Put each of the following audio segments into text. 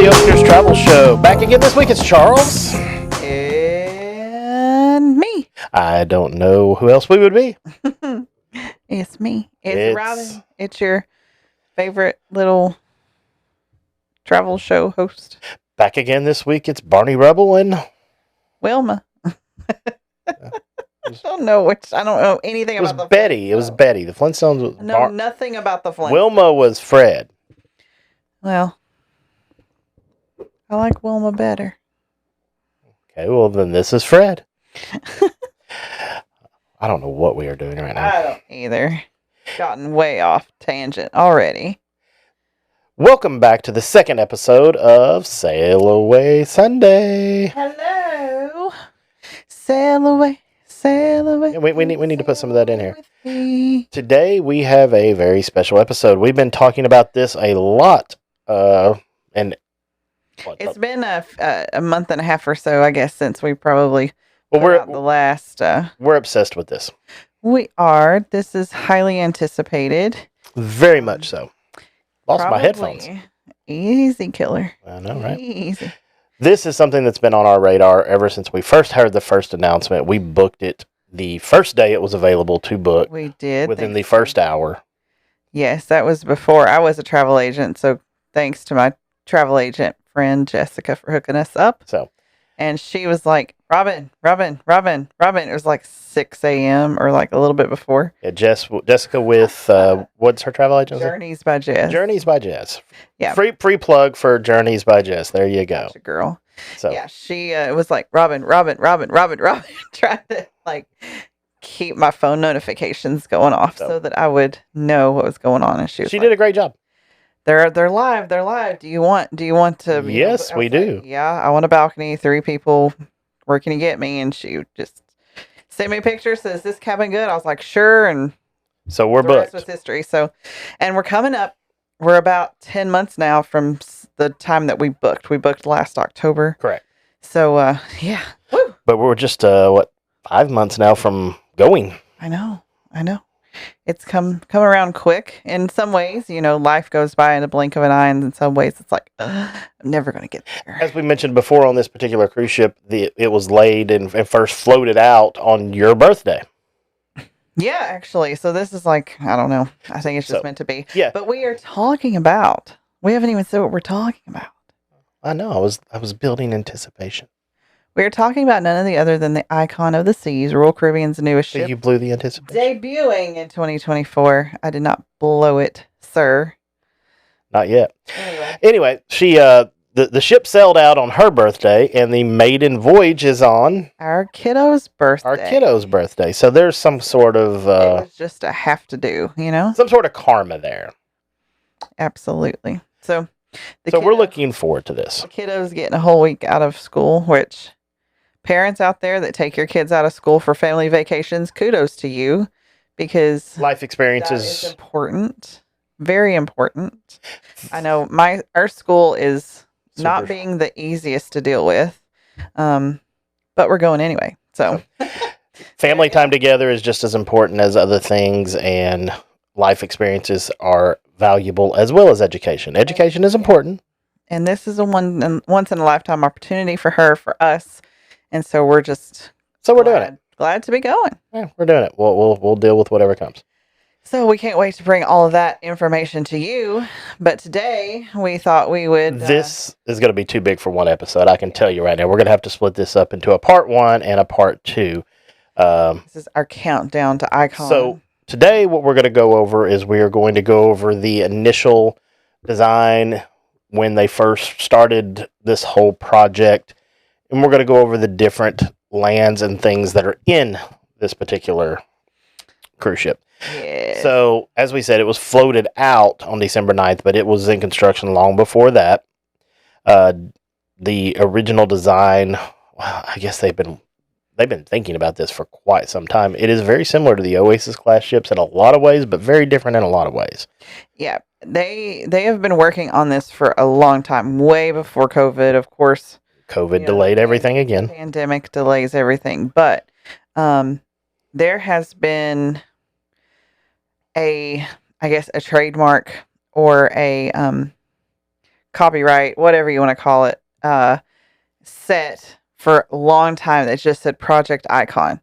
the Openers Travel Show. Back again this week, it's Charles. And me. I don't know who else we would be. It's me. It's Robin. It's your favorite little travel show host. Back again this week, it's Barney Rubble and Wilma. I don't know anything about the Betty. It was Betty. The Flintstones was I know nothing about the Flintstones. Wilma was Fred. Well, I like Wilma better. Okay, well then this is Fred. I don't know what we are doing right now. I don't either. Gotten way off tangent already. Welcome back to the second episode of Sail Away Sunday. Hello. Sail away, sail away. Yeah, we need to put some of that in here. Today we have a very special episode. We've been talking about this a lot, and it's been a month and a half or so, I guess, since we probably we're the last. We're obsessed with this. We are. This is highly anticipated. Very much so. Lost my headphones. Easy killer. I know, right? Easy. This is something that's been on our radar ever since we first heard the first announcement. We booked it the first day it was available to book. We did. Within the first hour. Yes, that was before I was a travel agent. So thanks to my travel agent friend Jessica for hooking us up. And she was like, Robin. It was like 6 a.m. or like a little bit before. Yeah, Jessica with, what's her travel agency? Journeys by Jess. Journeys by Jess. Yeah. Free plug for Journeys by Jess. There you go. Such a girl. So yeah, she was like, Robin, trying to like keep my phone notifications going off so that I would know what was going on. And she did a great job. They're live. Do you want to? Yes, we do. Yeah, I want a balcony. 3 people. Where can you get me? And she just sent me a picture. Says this cabin good? I was like, sure. And so we're booked. The rest was history. So, and we're coming up. We're about 10 months now from the time that we booked. We booked last October. Correct. So, yeah. Woo. But we're just 5 months now from going. I know. It's come around quick in some ways. Life goes by in a blink of an eye, and in some ways it's like, I'm never going to get there. As we mentioned before on this particular cruise ship, it was laid and first floated out on your birthday. Yeah, actually. So this is like, I don't know. I think it's just meant to be. Yeah. But we haven't even said what we're talking about. I know. I was building anticipation. We are talking about none of the other than the icon of the seas, Royal Caribbean's newest ship. You blew the anticipation. Debuting in 2024. I did not blow it, sir. Not yet. Anyway, she the ship sailed out on her birthday, and the maiden voyage is on our kiddo's birthday. So there's some sort of it was just a have to do, some sort of karma there. Absolutely. So we're looking forward to this. The kiddo's getting a whole week out of school, which parents out there that take your kids out of school for family vacations, kudos to you, because life experiences is important, very important. I know our school is not being the easiest to deal with, but we're going anyway. So family time together is just as important as other things, and life experiences are valuable as well as education. Education is important, and this is a once in a lifetime opportunity for her, for us. And so we're doing it. Glad to be going. Yeah, we're doing it. We'll deal with whatever comes. So we can't wait to bring all of that information to you. But today we thought we would. This is going to be too big for one episode. I can tell you right now. We're going to have to split this up into a part 1 and a part 2. This is our countdown to icon. So today what we're going to go over is we are going to go over the initial design when they first started this whole project. And we're going to go over the different lands and things that are in this particular cruise ship. Yes. So, as we said, it was floated out on December 9th, but it was in construction long before that. The original design, well, I guess they've been thinking about this for quite some time. It is very similar to the Oasis class ships in a lot of ways, but very different in a lot of ways. Yeah, they have been working on this for a long time, way before COVID, of course. COVID delayed everything again. Pandemic delays everything, but there has been a trademark or a copyright, whatever you want to call it, set for a long time that just said Project Icon.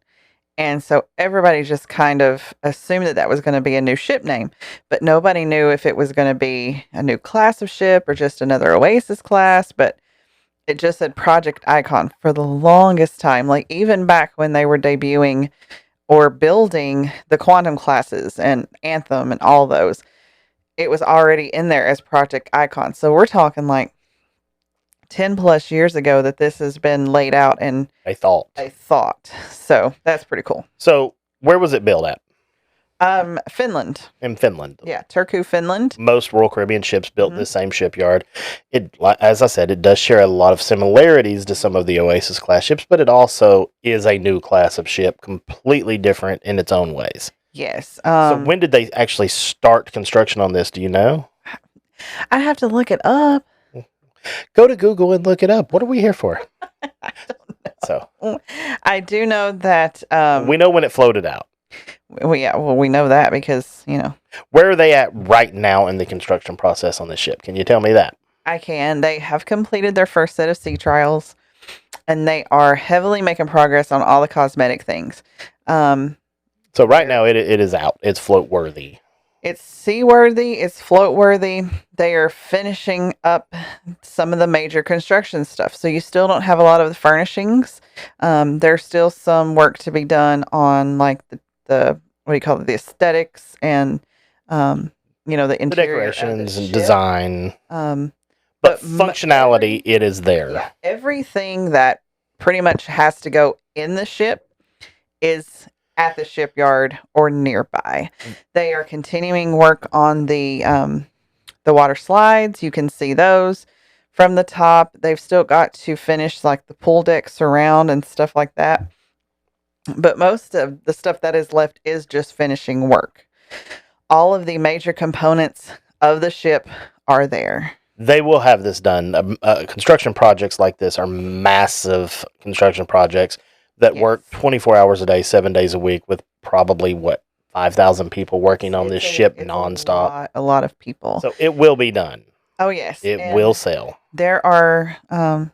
And so everybody just kind of assumed that was going to be a new ship name, but nobody knew if it was going to be a new class of ship or just another Oasis class. But it just said Project Icon for the longest time. Like even back when they were debuting or building the Quantum classes and Anthem and all those, it was already in there as Project Icon. So we're talking like 10 plus years ago that this has been laid out and a thought. So that's pretty cool. So where was it built at? Finland. In Finland. Yeah, Turku, Finland. Most Royal Caribbean ships built the same shipyard. It, as I said, it does share a lot of similarities to some of the Oasis class ships, but it also is a new class of ship, completely different in its own ways. Yes. So when did they actually start construction on this? Do you know? I'd have to look it up. Go to Google and look it up. What are we here for? I don't know. So I do know that we know when it floated out. Well, we know that because, Where are they at right now in the construction process on the ship? Can you tell me that? I can. They have completed their first set of sea trials, and they are heavily making progress on all the cosmetic things. So right now it is out. It's float worthy. It's seaworthy. It's float worthy. They are finishing up some of the major construction stuff. So you still don't have a lot of the furnishings. There's still some work to be done on like the what do you call it? The aesthetics and the interior, the decorations of the and design. But functionality, it is there. Yeah, everything that pretty much has to go in the ship is at the shipyard or nearby. They are continuing work on the water slides. You can see those from the top. They've still got to finish like the pool deck surround and stuff like that. But most of the stuff that is left is just finishing work. All of the major components of the ship are there. They will have this done. Construction projects like this are massive construction projects that work 24 hours a day, 7 days a week with probably, 5,000 people working on this ship nonstop. A lot of people. So it will be done. Oh, yes. It will sail. There are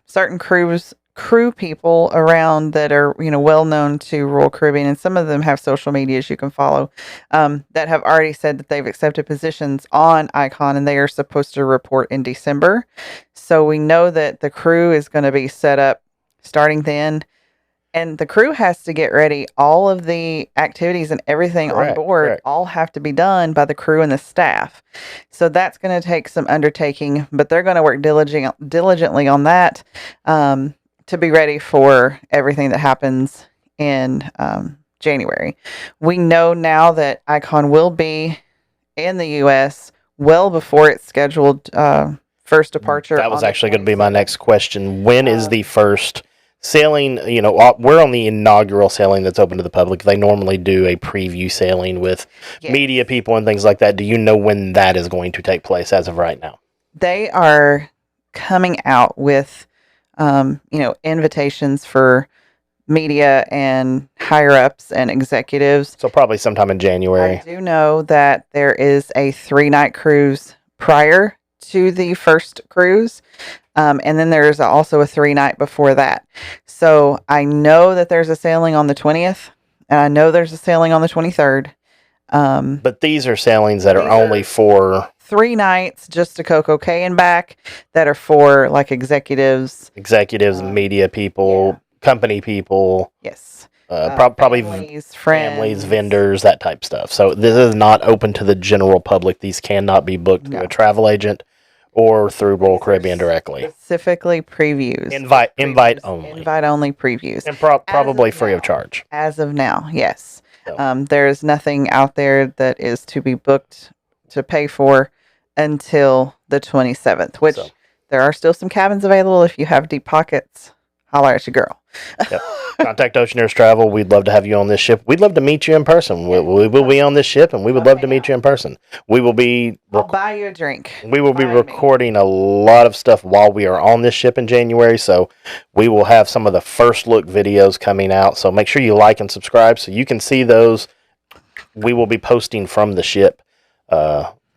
certain crew people around that are, well known to Royal Caribbean, and some of them have social medias you can follow, that have already said that they've accepted positions on Icon, and they are supposed to report in December. So we know that the crew is going to be set up starting then. And the crew has to get ready. All of the activities and everything on board all have to be done by the crew and the staff. So that's going to take some undertaking, but they're going to work diligently on that to be ready for everything that happens in January. We know now that Icon will be in the U.S. well before its scheduled first departure. That was actually going to be my next question. When is the first sailing? We're on the inaugural sailing that's open to the public. They normally do a preview sailing with media people and things like that. Do you know when that is going to take place as of right now? They are coming out with, invitations for media and higher ups and executives. So probably sometime in January. I do know that there is a 3-night cruise prior to the first cruise. And then there's also a 3-night before that. So I know that there's a sailing on the 20th, and I know there's a sailing on the 23rd. But these are sailings that are only for 3 nights just to Coco Cay and back that are for like executives, media people, company people. Yes. Probably families, vendors, that type stuff. So this is not open to the general public. These cannot be booked through a travel agent or through Royal Caribbean directly. Specifically previews. Invite only. Invite only previews. And probably free of charge. As of now, yes. So. There is nothing out there that is to be booked to pay for until the 27th, which there are still some cabins available if you have deep pockets. Holler at your girl. Yep. Contact Oceaneers Travel. We'd love to have you on this ship. We'd love to meet you in person. We will be on this ship, and we would love to meet you in person. We will be... I'll buy you a drink. We will be recording a lot of stuff while we are on this ship in January, so we will have some of the first look videos coming out. So make sure you like and subscribe so you can see those. We will be posting from the ship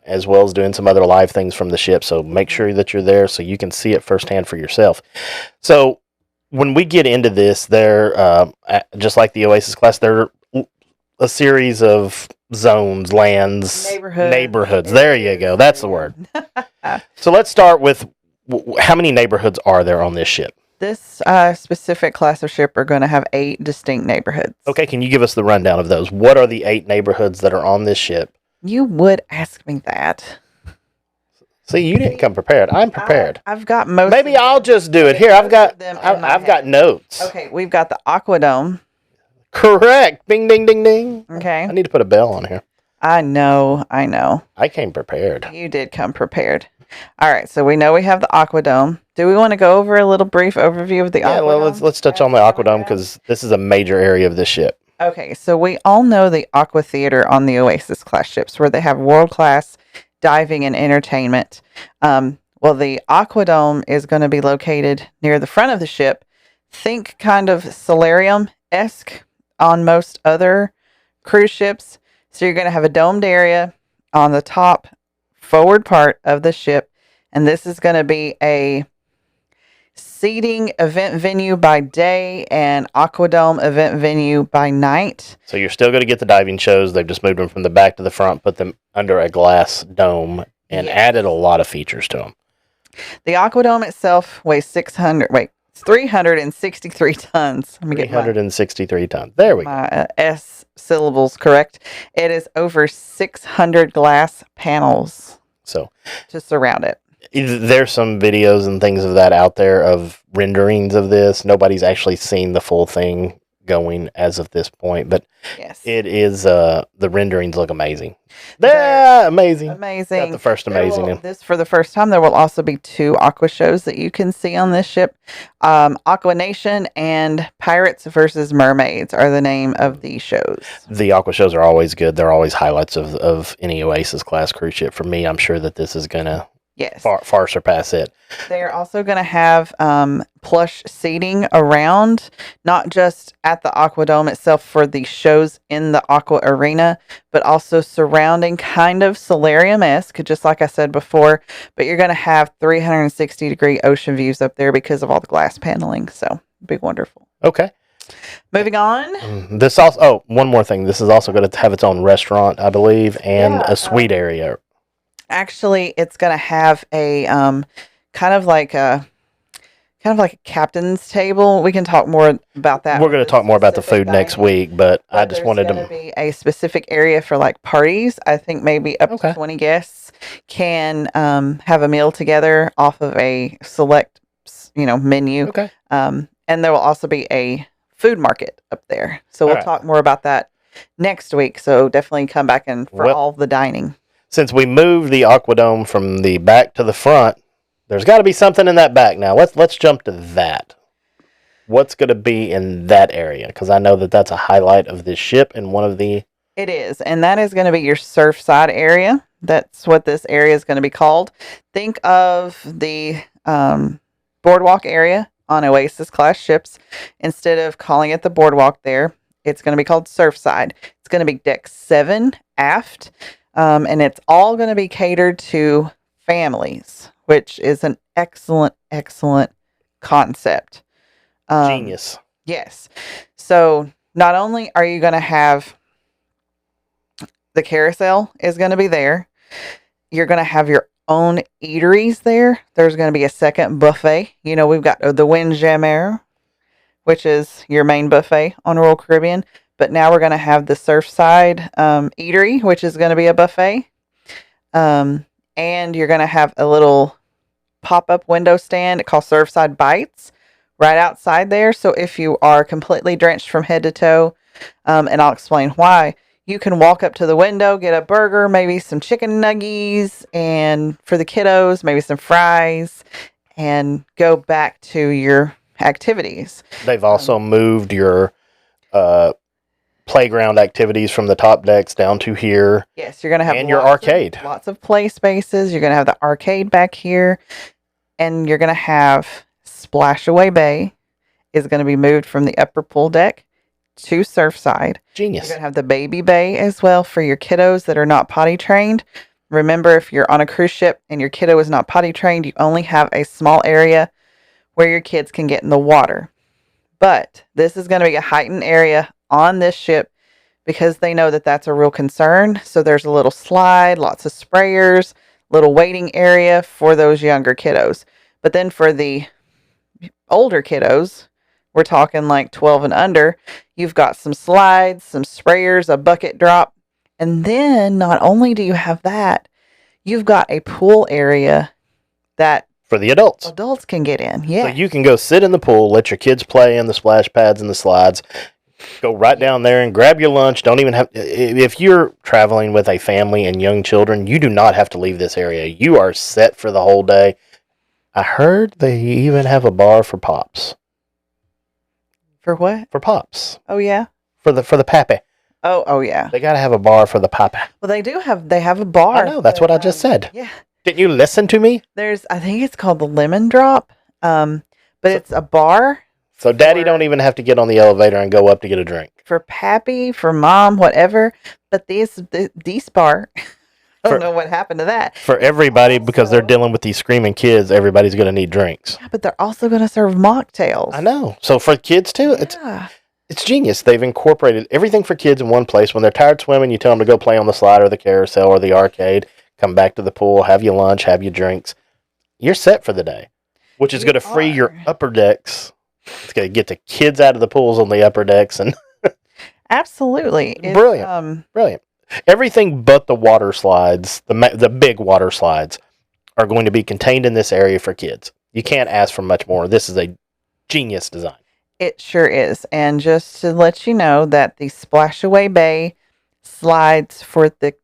as well as doing some other live things from the ship. So make sure that you're there so you can see it firsthand for yourself. So when we get into this, there, just like the Oasis class, there are a series of zones, lands, neighborhoods. There you go. That's the word. So let's start with how many neighborhoods are there on this ship? This specific class of ship are going to have 8 distinct neighborhoods. Okay, can you give us the rundown of those? What are the 8 neighborhoods that are on this ship? You would ask me that. See, you didn't come prepared. I'm prepared. I've got most. Maybe I'll just do it. Here, I've got notes. Okay, we've got the Aquadome. Correct. Ding, ding, ding, ding. Okay. I need to put a bell on here. I know. I came prepared. You did come prepared. All right, so we know we have the Aquadome. Do we want to go over a little brief overview of the Aquadome? Yeah, well, let's touch on the Aquadome because this is a major area of this ship. Okay, so we all know the Aqua Theater on the Oasis class ships where they have world-class diving and entertainment. Well, the Aquadome is going to be located near the front of the ship. Think kind of solarium-esque on most other cruise ships. So you're going to have a domed area on the top forward part of the ship, and this is going to be a seating event venue by day and Aquadome event venue by night. So you're still going to get the diving shows. They've just moved them from the back to the front, put them under a glass dome, and added a lot of features to them. The Aquadome itself weighs 363 tons. Let me 363 tons. There we go. My S syllables correct. It is over 600 glass panels to surround it. There's some videos and things of that out there of renderings of this. Nobody's actually seen the full thing going as of this point, but it is the renderings look amazing. They're amazing. Got the first amazing. For the first time, there will also be 2 aqua shows that you can see on this ship. Aqua Nation and Pirates versus Mermaids are the name of these shows. The aqua shows are always good. They're always highlights of any Oasis class cruise ship. For me, I'm sure that this is gonna far surpass it. They're also going to have plush seating around, not just at the Aquadome itself for the shows in the Aqua Arena, but also surrounding kind of solarium-esque, just like I said before. But you're going to have 360-degree ocean views up there because of all the glass paneling. So, it'll be wonderful. Okay. Moving on. This also, one more thing. This is also going to have its own restaurant, I believe, and a suite area. Actually, it's going to have a kind of like a captain's table. We can talk more about that. We're going to talk more about the food next week, but I just wanted to be a specific area for like parties. I think maybe up to 20 guests can have a meal together off of a select, menu. Okay. And there will also be a food market up there. So we'll talk more about that next week. So definitely come back for all the dining. Since we moved the Aquadome from the back to the front, there's got to be something in that back now. Let's jump to that. What's going to be in that area? Because I know that that's a highlight of this ship and one of the... It is, and that is going to be your surfside area. That's what this area is going to be called. Think of the boardwalk area on Oasis class ships. Instead of calling it the boardwalk there, it's going to be called surfside. It's going to be deck 7 aft. And it's all going to be catered to families, which is an excellent, excellent concept. Genius. Yes. So not only are you going to have the carousel is going to be there, you're going to have your own eateries there. There's going to be a second buffet. We've got the Windjammer, which is your main buffet on Royal Caribbean. But now we're going to have the Surfside eatery, which is going to be a buffet. And you're going to have a little pop-up window stand called Surfside Bites right outside there. So if you are completely drenched from head to toe, and I'll explain why, you can walk up to the window, get a burger, maybe some chicken nuggies, and for the kiddos, maybe some fries, and go back to your activities. They've also moved your... playground activities from the top decks down to here. Yes, you're going to have your arcade. Lots of play spaces. You're going to have the arcade back here. And you're going to have Splashaway Bay is going to be moved from the upper pool deck to Surfside. Genius. You're going to have the baby bay as well for your kiddos that are not potty trained. Remember, if you're on a cruise ship and your kiddo is not potty trained, you only have a small area where your kids can get in the water. But this is going to be a heightened area on this ship because they know that that's a real concern. So there's a little slide, lots of sprayers, little waiting area for those younger kiddos. But then for the older kiddos, we're talking like 12 and under, you've got some slides, some sprayers, a bucket drop. And then not only do you have that, you've got a pool area that for the adults. Adults can get in, yeah. So you can go sit in the pool, let your kids play in the splash pads and the slides, go right down there and grab your lunch. Don't even have, if you're traveling with a family and young children, you do not have to leave this area. You are set for the whole day. I heard they even have a bar for pops. For what? For pops. Oh, yeah? For the pappy. Oh, yeah. They got to have a bar for the pappy. Well, they have a bar. I know, that's what I just said. Yeah. Didn't you listen to me? I think it's called the Lemon Drop, but it's a bar. So Daddy don't even have to get on the elevator and go up to get a drink. For Pappy, for Mom, whatever. But this bar, I don't know what happened to that. For everybody, because they're dealing with these screaming kids, everybody's going to need drinks. Yeah, but they're also going to serve mocktails. I know. So for kids too, it's genius. They've incorporated everything for kids in one place. When they're tired swimming, you tell them to go play on the slide or the carousel or the arcade. Come back to the pool, have your lunch, have your drinks. You're set for the day, which is going to free your upper decks. It's going to get the kids out of the pools on the upper decks. And absolutely. Brilliant. Brilliant. Everything but the water slides, the big water slides, are going to be contained in this area for kids. You can't ask for much more. This is a genius design. It sure is. And just to let you know that the Splashaway Bay slides for the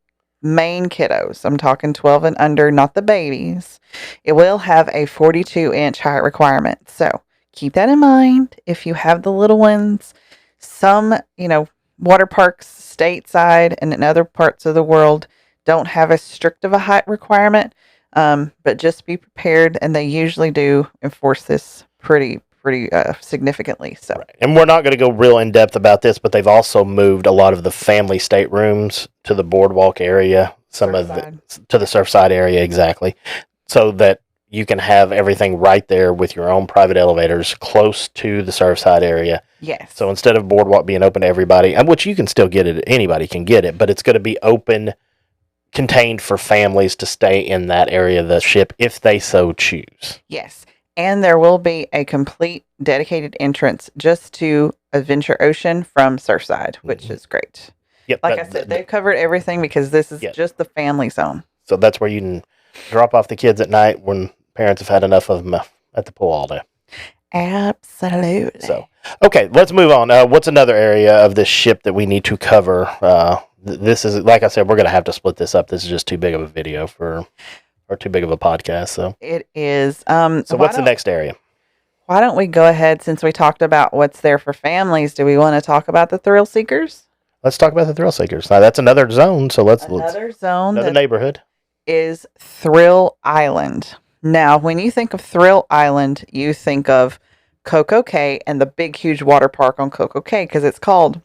main kiddos, I'm talking 12 and under, not the babies, it will have a 42-inch height requirement. So keep that in mind if you have the little ones. Some, water parks stateside and in other parts of the world don't have as strict of a height requirement, but just be prepared, and they usually do enforce this pretty significantly. So, right. And we're not going to go real in depth about this, but they've also moved a lot of the family staterooms to the boardwalk area, to the Surfside area, exactly, so that you can have everything right there with your own private elevators close to the Surfside area. Yes. So instead of boardwalk being open to everybody, which you can still get it, anybody can get it, but it's going to be open, contained for families to stay in that area of the ship if they so choose. Yes. And there will be a complete dedicated entrance just to Adventure Ocean from Surfside, which is great. Yep. Like I said, they've covered everything because this is just the family zone. So that's where you can drop off the kids at night when parents have had enough of them at the pool all day. Absolutely. So, okay, let's move on. What's another area of this ship that we need to cover? This is, like I said, we're going to have to split this up. This is just too big of a video or too big of a podcast. So it is. So what's the next area? Why don't we go ahead, since we talked about what's there for families, do we want to talk about the thrill seekers? Let's talk about the thrill seekers. Now that's another zone. So another neighborhood is Thrill Island. Now, when you think of Thrill Island, you think of Coco Cay and the big, huge water park on Coco Cay because it's called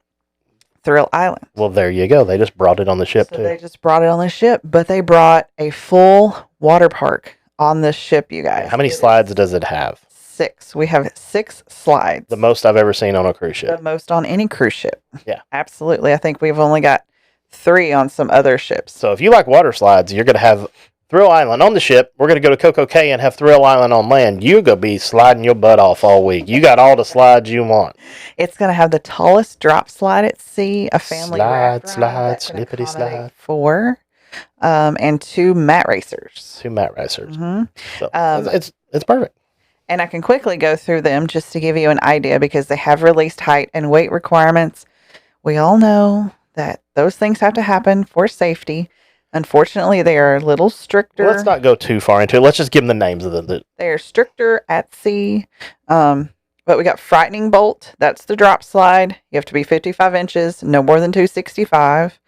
Thrill Island. Well, there you go. They just brought it on the ship, too. They just brought it on the ship, but they brought a full water park on this ship, you guys. How many slides does it have? 6. We have 6 slides. The most I've ever seen on a cruise ship. The most on any cruise ship. Yeah. Absolutely. I think we've only got 3 on some other ships. So if you like water slides, you're going to have Thrill Island on the ship. We're going to go to Coco Cay and have Thrill Island on land. You're going to be sliding your butt off all week. You got all the slides you want. It's going to have the tallest drop slide at sea, a family slide, slippity slide. 4, and 2 mat racers. 2 mat racers. Mm-hmm. So it's perfect. And I can quickly go through them just to give you an idea because they have released height and weight requirements. We all know that those things have to happen for safety. Unfortunately, they are a little stricter. Well, let's not go too far into it. Let's just give them the names of them. They are stricter at sea. But we got Frightening Bolt. That's the drop slide. You have to be 55 inches, no more than 265.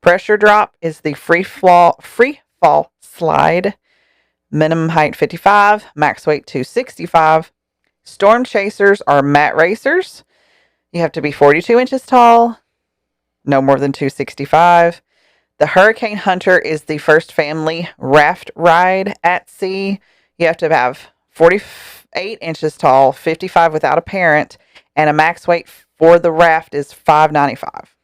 Pressure Drop is the free fall slide. Minimum height 55, max weight 265. Storm Chasers are mat racers. You have to be 42 inches tall, no more than 265. The Hurricane Hunter is the first family raft ride at sea. You have to have 48 inches tall, 55 without a parent, and a max weight for the raft is 595.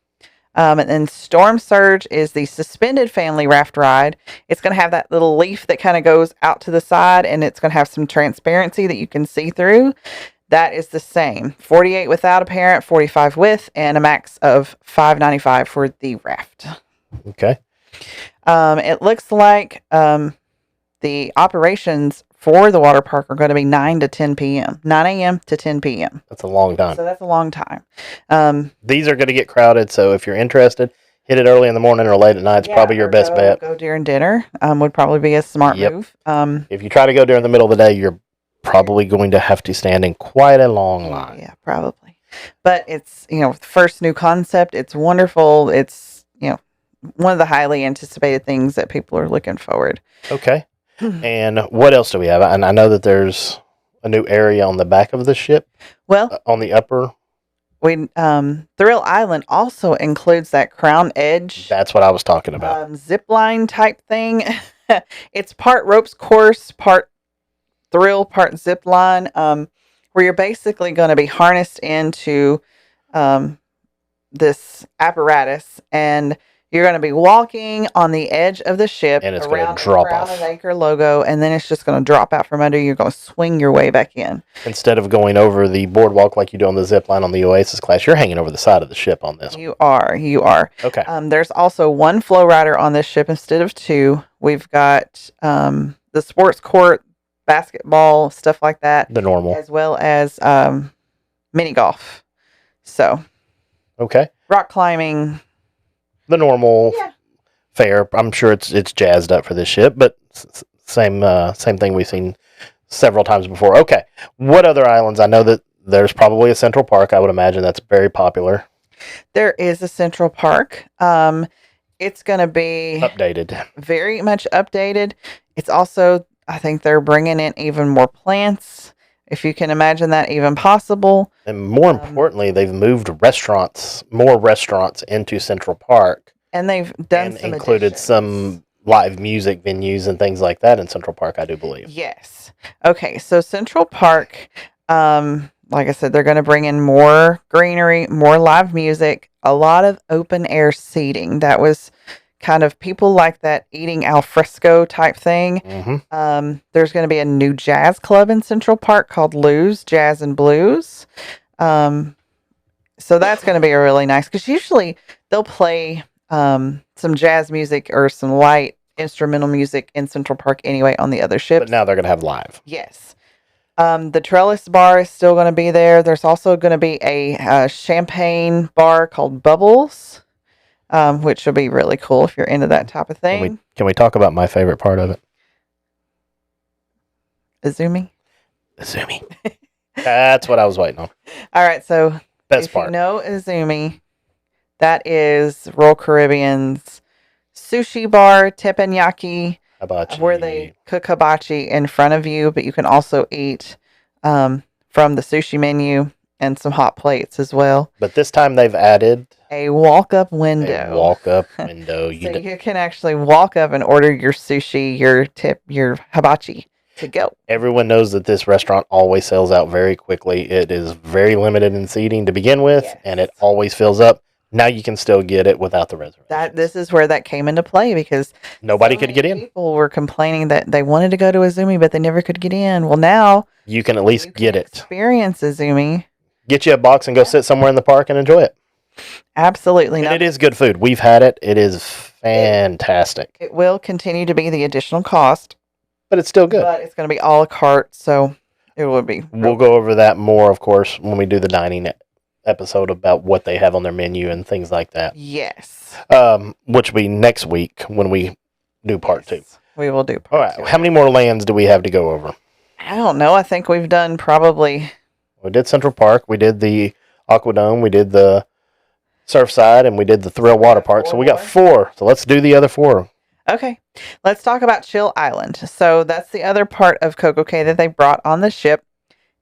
And then Storm Surge is the suspended family raft ride. It's going to have that little leaf that kind of goes out to the side, and it's going to have some transparency that you can see through. That is the same. 48 without a parent, 45 with, and a max of 595 for the raft. Okay. It looks like the operations for the water park are going to be 9 to 10 p.m. 9 a.m. to 10 p.m. That's a long time. So that's a long time. These are going to get crowded, so if you're interested, hit it early in the morning or late at night. It's probably your best bet. Go during dinner would probably be a smart move. If you try to go during the middle of the day, you're probably going to have to stand in quite a long line. Yeah, probably. But it's, first new concept. It's wonderful. It's, one of the highly anticipated things that people are looking forward. Okay. And what else do we have? And I know that there's a new area on the back of the ship. Well, on the upper. Thrill Island also includes that Crown Edge. That's what I was talking about. Zip line type thing. It's part ropes course, part thrill, part zip line, where you're basically going to be harnessed into this apparatus, and you're going to be walking on the edge of the ship, and it's going to drop off. Crown and Anchor logo, and then it's just going to drop out from under you. You're going to swing your way back in. Instead of going over the boardwalk like you do on the zip line on the Oasis class, you're hanging over the side of the ship on this. You are. Okay. There's also one flow rider on this ship instead of two. We've got the sports court, basketball, stuff like that. The normal. As well as mini golf. So. Okay. Rock climbing. The normal fare. I'm sure it's jazzed up for this ship, but same thing we've seen several times before. Okay. What other islands? I know that there's probably a Central Park. I would imagine that's very popular. There is a Central Park. It's going to be updated. Very much updated. It's also, I think they're bringing in even more plants, if you can imagine that even possible. And more importantly, they've moved more restaurants into Central Park. And they've done and some included additions. Some live music venues and things like that in Central Park, I do believe. Yes. Okay, so Central Park, like I said, they're going to bring in more greenery, more live music, a lot of open air seating. That was kind of people like that eating al fresco type thing. Mm-hmm. There's going to be a new jazz club in Central Park called Lou's Jazz and Blues. So that's going to be a really nice, because usually they'll play some jazz music or some light instrumental music in Central Park anyway on the other ships. But now they're going to have live. Yes. The Trellis Bar is still going to be there. There's also going to be a champagne bar called Bubbles, which will be really cool if you're into that type of thing. Can we talk about my favorite part of it? Izumi? That's what I was waiting on. All right, so Best part. You know Izumi, that is Royal Caribbean's sushi bar, teppanyaki, hibachi. Where they cook hibachi in front of you, but you can also eat from the sushi menu and some hot plates as well. But this time they've added a walk-up window. So you can actually walk up and order your sushi, your hibachi to go. Everyone knows that this restaurant always sells out very quickly. It is very limited in seating to begin with, and it always fills up. Now you can still get it without the reservation. This is where that came into play, because nobody could get in. People were complaining that they wanted to go to Izumi, but they never could get in. Well, now you can at least get it. Experience Izumi. Get you a box and go sit somewhere in the park and enjoy it. Absolutely. And it is good food. We've had it. It is fantastic. It will continue to be the additional cost. But it's still good. But it's going to be a la carte, so it will be. We'll go over that more, of course, when we do the dining episode about what they have on their menu and things like that. Yes. Which will be next week when we do part 2. We will do part 2. How many more lands do we have to go over? I don't know. I think we've done probably... We did Central Park. We did the Aquadome. We did the Surfside. And we did the Thrill Water Park. So we got 4. So let's do the other 4. Okay. Let's talk about Chill Island. So that's the other part of Coco Cay that they brought on the ship,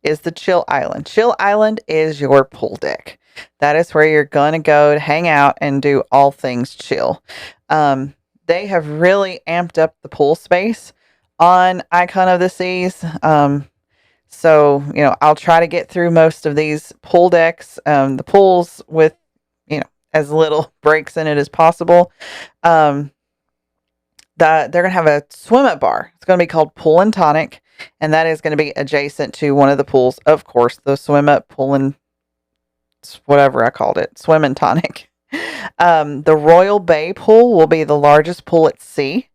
is the Chill Island. Chill Island is your pool deck. That is where you're going to go to hang out and do all things chill. They have really amped up the pool space on Icon of the Seas. So, I'll try to get through most of these pool decks, the pools with, as little breaks in it as possible. They're going to have a swim up bar. It's going to be called Pool and Tonic, and that is going to be adjacent to one of the pools. Of course, the swim up pool and whatever I called it, swim and tonic. The Royal Bay pool will be the largest pool at sea.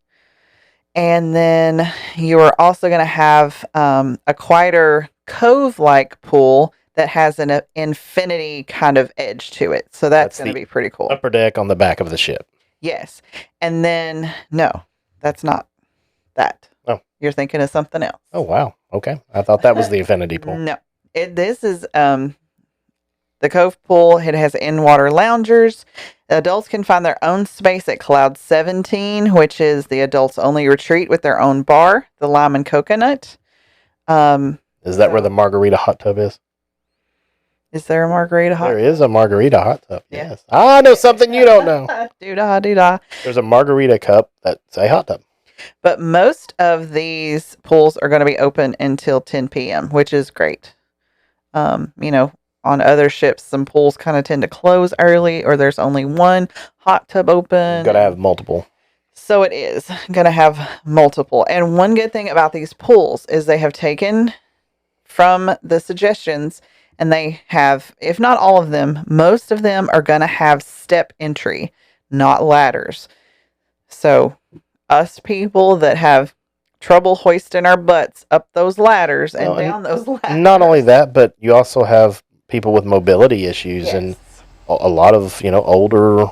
And then you are also going to have a quieter cove-like pool that has an infinity kind of edge to it. So that's going to be pretty cool. Upper deck on the back of the ship. Yes. And then, no, that's not that. Oh. You're thinking of something else. Oh, wow. Okay. I thought that was the infinity pool. No. This is the Cove Pool. It has in-water loungers. Adults can find their own space at Cloud 17, which is the adults only retreat with their own bar, the Lime and Coconut. Is that where the margarita hot tub is? Is there a margarita hot tub? There is a margarita hot tub. Yeah. Yes. I know something you don't know. Doo-dah, doo-dah. There's a margarita cup that's a hot tub. But most of these pools are going to be open until 10 p.m., which is great. On other ships, some pools kind of tend to close early, or there's only one hot tub open. You've got to have multiple. So it is going to have multiple. And one good thing about these pools is they have taken from the suggestions, and they have, if not all of them, most of them are going to have step entry, not ladders. So us people that have trouble hoisting our butts up those ladders and down those ladders. Not only that, but you also have people with mobility issues. Yes. And a lot of older,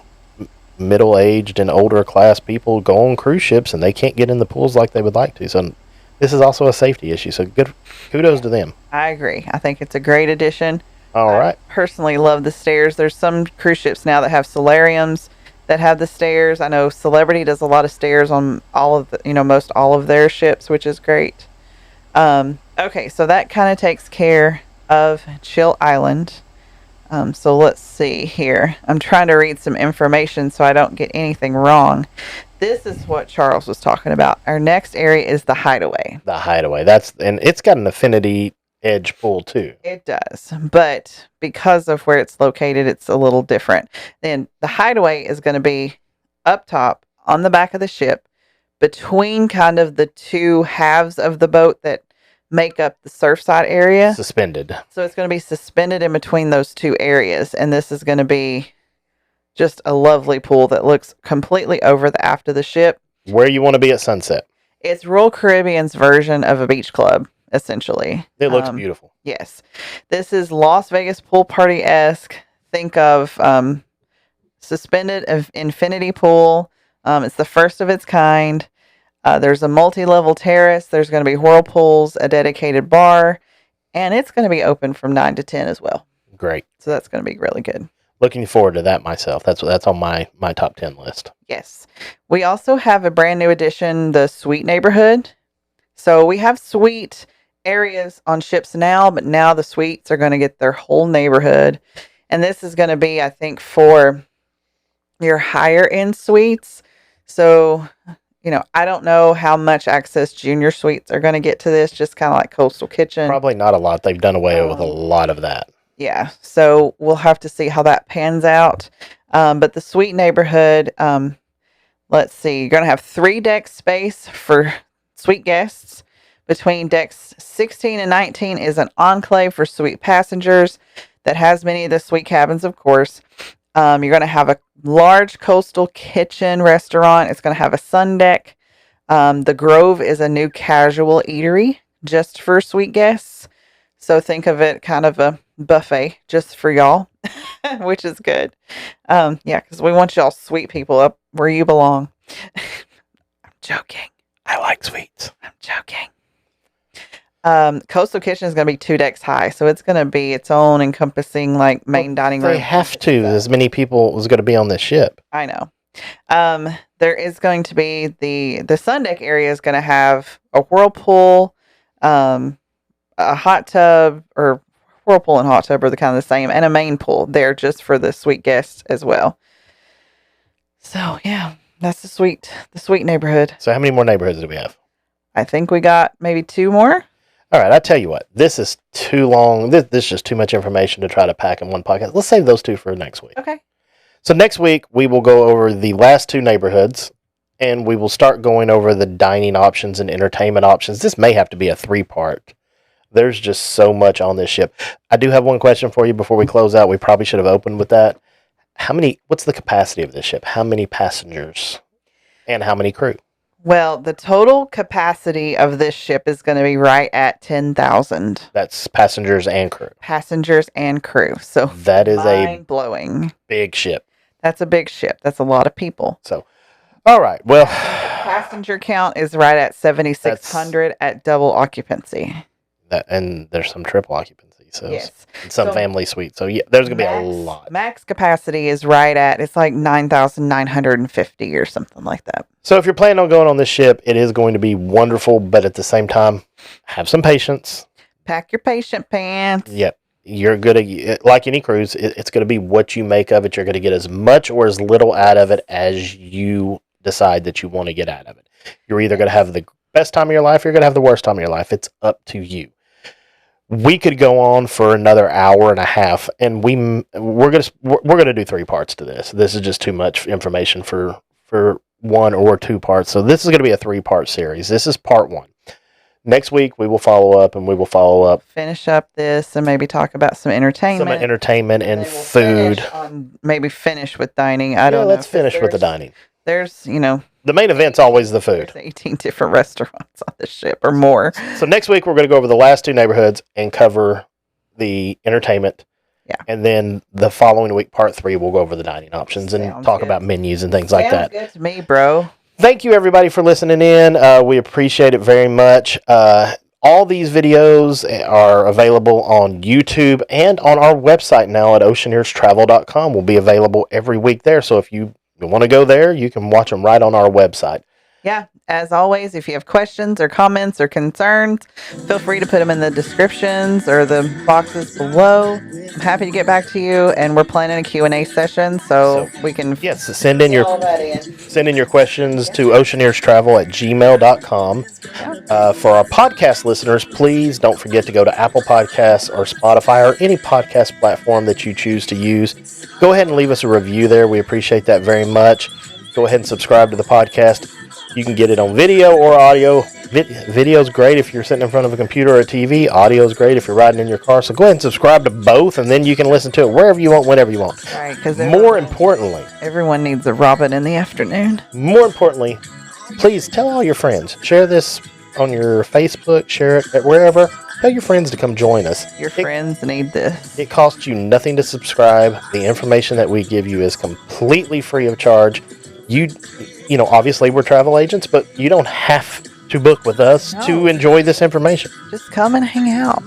middle-aged and older class people go on cruise ships and they can't get in the pools like they would like to. So this is also a safety issue. So good kudos to them. I agree. I think it's a great addition. All right. I personally love the stairs. There's some cruise ships now that have solariums that have the stairs. I know Celebrity does a lot of stairs on all of the, most all of their ships, which is great. Okay, so that kind of takes care of Chill Island. So let's see here. I'm trying to read some information so I don't get anything wrong. This is what Charles was talking about. Our next area is the Hideaway. The Hideaway. And it's got an affinity edge pool too. It does, but because of where it's located, it's a little different. Then the Hideaway is going to be up top on the back of the ship, between kind of the two halves of the boat that make up the surfside area. Suspended. So it's going to be suspended in between those two areas, and this is going to be just a lovely pool that looks completely over the aft of the ship. Where you want to be at sunset. It's Royal Caribbean's version of a beach club. Essentially. It looks beautiful. Yes. This is Las Vegas pool party-esque. Think of suspended infinity pool. It's the first of its kind. There's a multi-level terrace. There's going to be whirlpools, a dedicated bar, and it's going to be open from 9 to 10 as well. Great. So that's going to be really good. Looking forward to that myself. That's on my top 10 list. Yes. We also have a brand new addition, the Suite Neighborhood. So we have suite areas on ships now, but now the suites are going to get their whole neighborhood. And this is going to be, I think, for your higher end suites. So, I don't know how much access junior suites are going to get to this, just kind of like Coastal Kitchen. Probably not a lot. They've done away with a lot of that. Yeah. So we'll have to see how that pans out. But the suite neighborhood, let's see, you're going to have 3 deck space for suite guests. Between decks 16 and 19 is an enclave for suite passengers that has many of the suite cabins, of course. You're going to have a large Coastal Kitchen restaurant. It's going to have a sun deck. The Grove is a new casual eatery just for suite guests. So think of it kind of a buffet just for y'all, which is good. Because we want y'all sweet people up where you belong. I'm joking. I like sweets. I'm joking. Coastal Kitchen is going to be 2 decks high, so it's going to be its own encompassing main dining room. They have to. As many people was going to be on this ship. I know. There is going to be the sun deck area is going to have a whirlpool, a hot tub or whirlpool and hot tub are the kind of the same, and a main pool there just for the suite guests as well. So yeah, that's the suite neighborhood. So how many more neighborhoods do we have? I think we got maybe 2 more. All right, I tell you what, this is too long. This is just too much information to try to pack in one podcast. Let's save those 2 for next week. Okay. So next week, we will go over the last 2 neighborhoods, and we will start going over the dining options and entertainment options. This may have to be a 3-part. There's just so much on this ship. I do have one question for you before we close out. We probably should have opened with that. What's the capacity of this ship? How many passengers and how many crew? Well, the total capacity of this ship is going to be right at 10,000. That's passengers and crew. Passengers and crew. So that is mind-blowing. Big ship. That's a big ship. That's a lot of people. So, all right. Well, passenger count is right at 7,600 at double occupancy. And there's some triple occupancy. So yes. Some family suites. So yeah, there's going to be a lot. Max capacity is right at, it's like 9,950 or something like that. So if you're planning on going on this ship, it is going to be wonderful, but at the same time, have some patience. Pack your patient pants. Yep. You're going to, like any cruise, it's going to be what you make of it. You're going to get as much or as little out of it as you decide that you want to get out of it. You're either going to have the best time of your life, or you're going to have the worst time of your life. It's up to you. We could go on for another hour and a half, and we're gonna do 3 parts to this. This is just too much information for 1 or 2 parts. So this is going to be a 3-part series. This is part 1. Next week we will follow up. Finish up this and maybe talk about some entertainment. And food. Maybe finish with dining. I don't know. Let's finish with the dining. There's, the main event's always the food. There's 18 different restaurants on the ship or more. So next week we're going to go over the last 2 neighborhoods and cover the entertainment. Yeah. And then the following week, part 3, we'll go over the dining options and talk about menus and things like that. Sounds good to me, bro. Thank you everybody for listening in. We appreciate it very much. All these videos are available on YouTube and on our website now at oceaneerstravel.com. Will be available every week there. So if you want to go there, you can watch them right on our website. Yeah, as always, if you have questions or comments or concerns, feel free to put them in the descriptions or the boxes below. I'm happy to get back to you, and we're planning a Q&A session so we can send in your questions to oceaneerstravel@gmail.com. For our podcast listeners, please don't forget to go to Apple Podcasts or Spotify or any podcast platform that you choose to use. Go ahead and leave us a review there. We appreciate that very much. Go ahead and subscribe to the podcast. You can get it on video or audio. Video is great if you're sitting in front of a computer or a TV. Audio is great if you're riding in your car. So go ahead and subscribe to both, and then you can listen to it wherever you want, whenever you want. Right, because more importantly, everyone needs a Robin in the afternoon. More importantly, please tell all your friends. Share this on your Facebook. Share it at wherever. Tell your friends to come join us. Your friends need this. It costs you nothing to subscribe. The information that we give you is completely free of charge. Obviously we're travel agents, but you don't have to book with us to enjoy this information. Just come and hang out.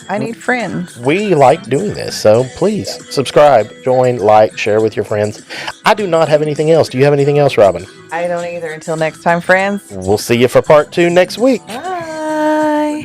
I need friends. We like doing this, so please subscribe, join, like, share with your friends. I do not have anything else. Do you have anything else, Robin? I don't either. Until next time, friends. We'll see you for part 2 next week. Bye.